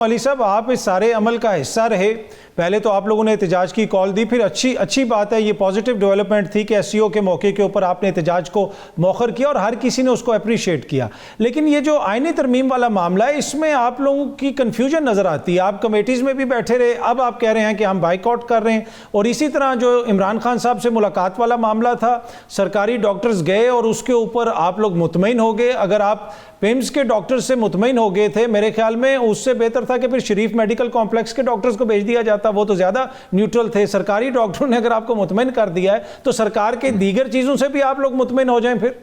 अली साहब, आप इस सारे अमल का हिस्सा रहे। पहले तो आप लोगों ने एहतजाज की कॉल दी, फिर अच्छी बात है, ये पॉजिटिव डेवलपमेंट थी कि एससीओ के मौके के ऊपर आपने एहतजाज को मौखर किया और हर किसी ने उसको अप्रिशिएट किया। लेकिन ये जो आईनी तरमीम वाला मामला है, इसमें आप लोगों की कन्फ्यूजन नज़र आती है। आप कमेटीज़ में भी बैठे रहे, अब आप कह रहे हैं कि हम बाइकआउट कर रहे हैं। और इसी तरह जो इमरान खान साहब से मुलाकात वाला मामला था, सरकारी डॉक्टर्स गए और उसके ऊपर आप लोग मुतमईन हो गए। अगर आप पिम्स के डॉक्टर्स से मुतमईन हो गए थे, मेरे ख्याल में उससे बेहतर था कि फिर शरीफ मेडिकल कॉम्प्लेक्स के डॉक्टर्स को भेज दिया जाता, वो तो ज़्यादा न्यूट्रल थे। सरकारी डॉक्टरों ने अगर आपको मुतमईन कर दिया है तो सरकार के दीगर चीज़ों से भी आप लोग मुतमईन हो जाएं फिर।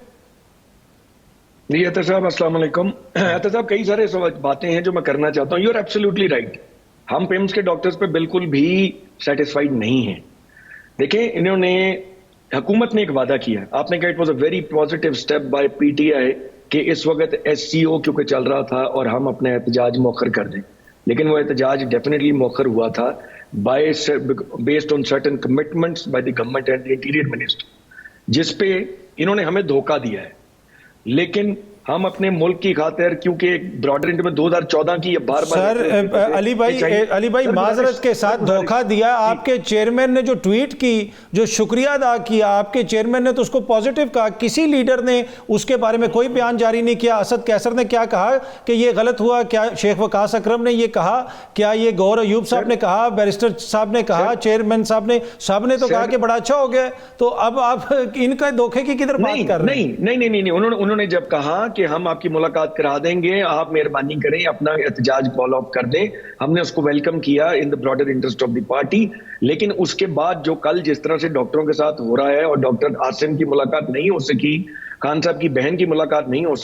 जी अतर साहब, अस्सलाम वालेकुम। अतर साहब, कई सारे बातें हैं जो मैं करना चाहता हूँ। You are absolutely right. हम पिम्स के डॉक्टर्स पे बिल्कुल भी सेटिस्फाइड नहीं हैं। देखिए, इन्होंने हुकूमत ने एक वादा किया, आपने कहा it was a very positive step by PTI कि इस वक्त एससीओ क्योंकि चल रहा था और हम अपने एहतजाज मौखर कर दें। लेकिन वो एहतजाज डेफिनेटली मौखर हुआ था based on certain commitments by the government and the interior minister, जिसपे इन्होंने हमें धोखा दिया है। लेकिन हम अपने मुल्क की खातिर, क्योंकि ब्रॉडर इंडिया में 2014 की बार सर अली भाई माजरत के साथ धोखा दिया। आपके चेयरमैन ने जो ट्वीट की, जो शुक्रिया अदा किया, आपके चेयरमैन ने तो उसको पॉजिटिव कहा। किसी लीडर ने उसके बारे में कोई बयान जारी नहीं किया। असद कैसर ने क्या कहा कि ये गलत हुआ? क्या शेख वकास अकरम ने ये कहा? क्या ये गौर अयूब साहब ने कहा? बैरिस्टर साहब ने कहा? चेयरमैन साहब ने, सब ने तो कहा कि बड़ा अच्छा हो गया। तो अब आप इनका धोखे की किधर बात कर रहे हैं? नहीं, उन्होंने जब कहा कि हम आपकी मुलाकात करा देंगे, आप मेहरबानी करें अपना एहतजाज फॉलो अप कर दें, हमने उसको वेलकम किया in the broader interest of the party. लेकिन उसके बाद जो कल जिस तरह से डॉक्टरों के साथ हो रहा है, और डॉक्टर आसिम की मुलाकात नहीं हो सकी, खान साहब की बहन की मुलाकात नहीं हो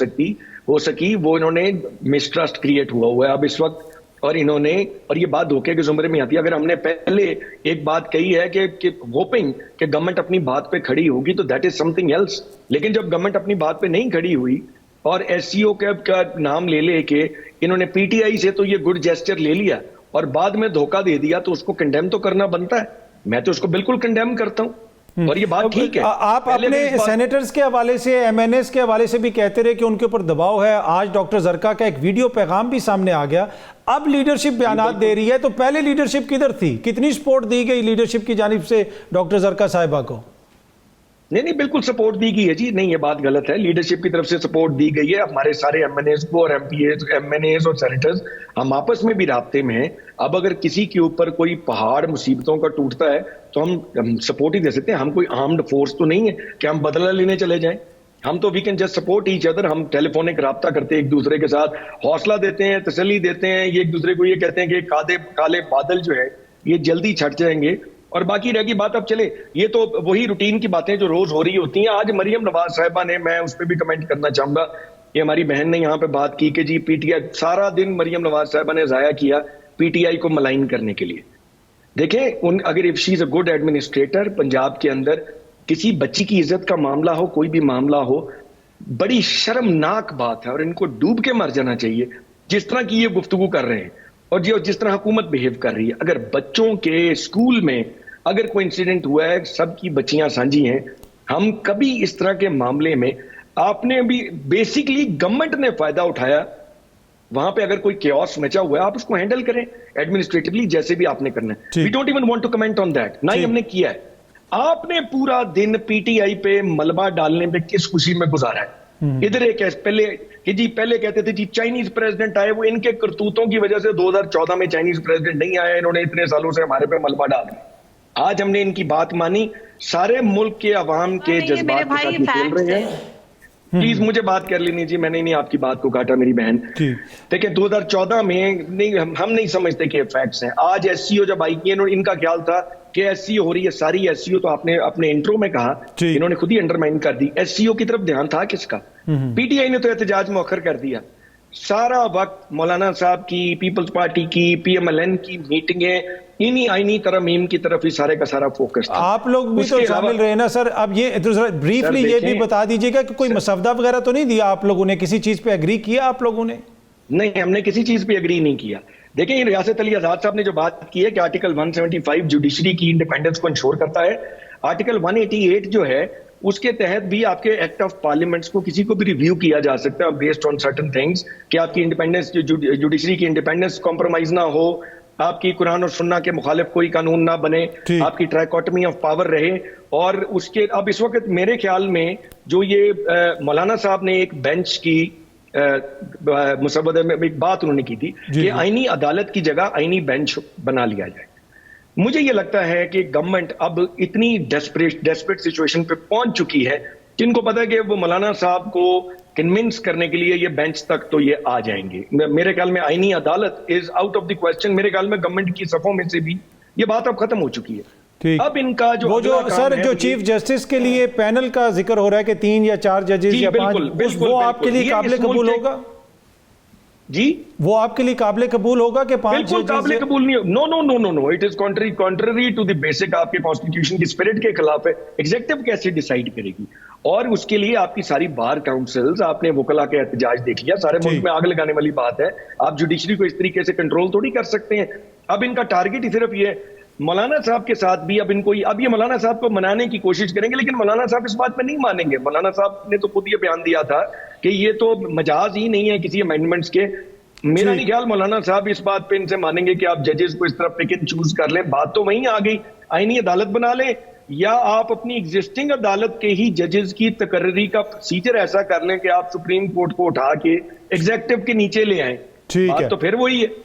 सकी, वो इन्होंने मिसट्रस्ट क्रिएट हुआ है अब इस वक्त। और इन्होंने, और ये बात धोखे के जुमरे में आती है। अगर हमने पहले एक बात कही है कि होपिंग कि गवर्नमेंट अपनी बात पे खड़ी होगी, तो दैट इज समथिंग एल्स। लेकिन जब गवर्नमेंट अपनी बात पे नहीं खड़ी हुई और एससीओ का नाम ले के इन्होंने पीटीआई से तो ये गुड जेस्चर ले लिया और बाद में धोखा दे दिया, तो उसको कंडेम तो करना बनता है। मैं तो उसको बिल्कुल कंडेम करता हूं और ये बात ठीक है। आप अपने सेनेटर्स के हवाले से, एमएनएस के हवाले से भी कहते रहे कि उनके ऊपर दबाव है। आज डॉक्टर जरका का एक वीडियो पैगाम भी सामने आ गया। अब लीडरशिप बयानात दे रही है, तो पहले लीडरशिप किधर थी? कितनी सपोर्ट दी गई लीडरशिप की जानिब से डॉक्टर जरका साहिबा को? नहीं, बिल्कुल सपोर्ट दी गई है जी। नहीं, ये बात गलत है। लीडरशिप की तरफ से सपोर्ट दी गई है। हमारे सारे एमएनएस को और एमएनएस और सेनेटर्स, हम आपस में भी राब्ते में हैं। अब अगर किसी के ऊपर कोई पहाड़ मुसीबतों का टूटता है तो हम सपोर्ट ही दे सकते हैं। हम कोई आर्म्ड फोर्स तो नहीं है कि हम बदला लेने चले जाएं। हम तो we can just support each other. हम टेलीफोनिक राब्ता करते हैं एक दूसरे के साथ, हौसला देते हैं, तसल्ली देते हैं। ये एक दूसरे को ये कहते हैं कि काले बादल जो है ये जल्दी छट जाएंगे। और बाकी रह गई बात, अब चले, ये तो वही रूटीन की बातें जो रोज हो रही होती हैं। आज मरियम नवाज साहिबा ने, मैं उस पर भी कमेंट करना चाहूंगा, ये हमारी बहन ने यहाँ पे बात की कि जी पीटीआई, सारा दिन मरियम नवाज साहिबा ने जाया किया पीटीआई को मलाइन करने के लिए। देखें, अगर if she is a good administrator, Punjab के अंदर किसी बच्ची की इज्जत का मामला हो, कोई भी मामला हो, बड़ी शर्मनाक बात है और इनको डूब के मर जाना चाहिए जिस तरह की ये गुफ्तगू कर रहे हैं और जिस तरह हुकूमत बिहेव कर रही है। अगर बच्चों के स्कूल में अगर कोई इंसिडेंट हुआ है, सबकी बच्चियां साझी हैं, हम कभी इस तरह के मामले में, आपने भी बेसिकली गवर्नमेंट ने फायदा उठाया, वहां पे अगर कोई केओस मचा हुआ है, आप उसको हैंडल करें एडमिनिस्ट्रेटिवली जैसे भी आपने करना है। We don't even want to comment on that, ना ही हमने किया है। आपने पूरा दिन पीटीआई पे मलबा डालने पे किस खुशी में गुजारा है? इधर एक पहले कहते थे जी चाइनीज प्रेसिडेंट आए, वो इनके करतूतों की वजह से 2014 में चाइनीज प्रेसिडेंट नहीं आया, इन्होंने इतने सालों से हमारे पे मलबा डाल दिया। आज हमने इनकी बात मानी, सारे मुल्क के अवाम के जज्बात के साथ खेल रहे हैं। प्लीज मुझे बात कर लेनी जी, मैंने नहीं आपकी बात को काटा मेरी बहन। देखिए 2014 में नहीं, हम नहीं समझते कि फैक्ट्स हैं। आज एससीओ जब आई, इनका ख्याल था कि एससीओ हो रही है सारी एससीओ, तो आपने अपने इंट्रो में कहा, इन्होंने खुद ही अंडरमाइन कर दी। एससीओ की तरफ ध्यान था किसका? पीटीआई ने तो एहतजाज मौखर कर दिया। सारा वक्त मौलाना साहब की, पीपल्स पार्टी की, पीएमएलएन की मीटिंगें, इन्हीं आईनी तरमीम की तरफ ही सारे का सारा फोकस था। आप लोग भी तो शामिल रहे ना सर। अब ये ब्रीफली ये भी बता दीजिएगा कि कोई मसवदा वगैरह तो नहीं दिया आप लोगों ने? किसी चीज पे एग्री किया आप लोगों ने? नहीं, हमने किसी चीज पे एग्री नहीं किया। देखिए, रियासत अली आजाद साहब ने जो बात की है कि आर्टिकल 175 जुडिशरी की इंडिपेंडेंस को इंश्योर करता है, आर्टिकल 188 जो है उसके तहत भी आपके एक्ट ऑफ पार्लियामेंट्स को किसी को भी रिव्यू किया जा सकता है बेस्ड ऑन सर्टेन थिंग्स, कि आपकी इंडिपेंडेंस, जुडिशरी की इंडिपेंडेंस कॉम्प्रोमाइज ना हो, आपकी कुरान और सुन्ना के मुखालिफ कोई कानून ना बने, आपकी ट्राइकोटमी ऑफ पावर रहे। और उसके अब इस वक्त मेरे ख्याल में जो ये मौलाना साहब ने एक बेंच की मुसवदे में एक बात उन्होंने की थी कि आईनी अदालत की जगह आईनी बेंच बना लिया जाए। मुझे ये लगता है कि गवर्नमेंट अब इतनी डेस्परेट सिचुएशन पे पहुंच चुकी है कि इनको पता है कि वो मौलाना साहब को कन्विंस करने के लिए ये बेंच तक तो ये आ जाएंगे। मेरे ख्याल में आईनी अदालत is out of the question. मेरे ख्याल में गवर्नमेंट की सफों में से भी ये बात अब खत्म हो चुकी है। अब इनका जो सर जो चीफ जस्टिस के लिए पैनल का जिक्र हो रहा है कि 3 या 4 जजेस या 5, वो आपके लिए काबिल कबूल होगा जी? वो आपके लिए काबिल कबूल होगा कि 5 बिल्कुल काबिल कबूल नहीं। No no no no no, it is contrary to the basic, आपके कॉन्स्टिट्यूशन की स्पिरिट के खिलाफ है। एग्जीक्यूटिव कैसे डिसाइड करेगी? और उसके लिए आपकी सारी बार काउंसिल्स, आपने वकला के एहतजाज देख लिया, सारे मुल्क में आग लगाने वाली बात है। आप जुडिशरी को इस तरीके से कंट्रोल थोड़ी कर सकते हैं। अब इनका टारगेट ही सिर्फ ये मौलाना साहब के साथ भी अब ये मौलाना साहब को मनाने की कोशिश करेंगे, लेकिन मौलाना साहब इस बात में नहीं मानेंगे। मौलाना साहब ने तो खुद ये बयान दिया था कि ये तो मजाज ही नहीं है किसी अमेंडमेंट्स के। मेरा नहीं ख्याल मौलाना साहब इस बात पे इनसे मानेंगे कि आप जजेस को इस तरफ पिक एंड चूज कर लें। बात तो वहीं आ गई, आईनी अदालत बना लें, या आप अपनी एग्जिस्टिंग अदालत के ही जजेस की तकर्री का प्रोसीजर ऐसा कर लें कि आप सुप्रीम कोर्ट को उठा के एग्जीक्यूटिव के नीचे ले आए। बात तो फिर वही है।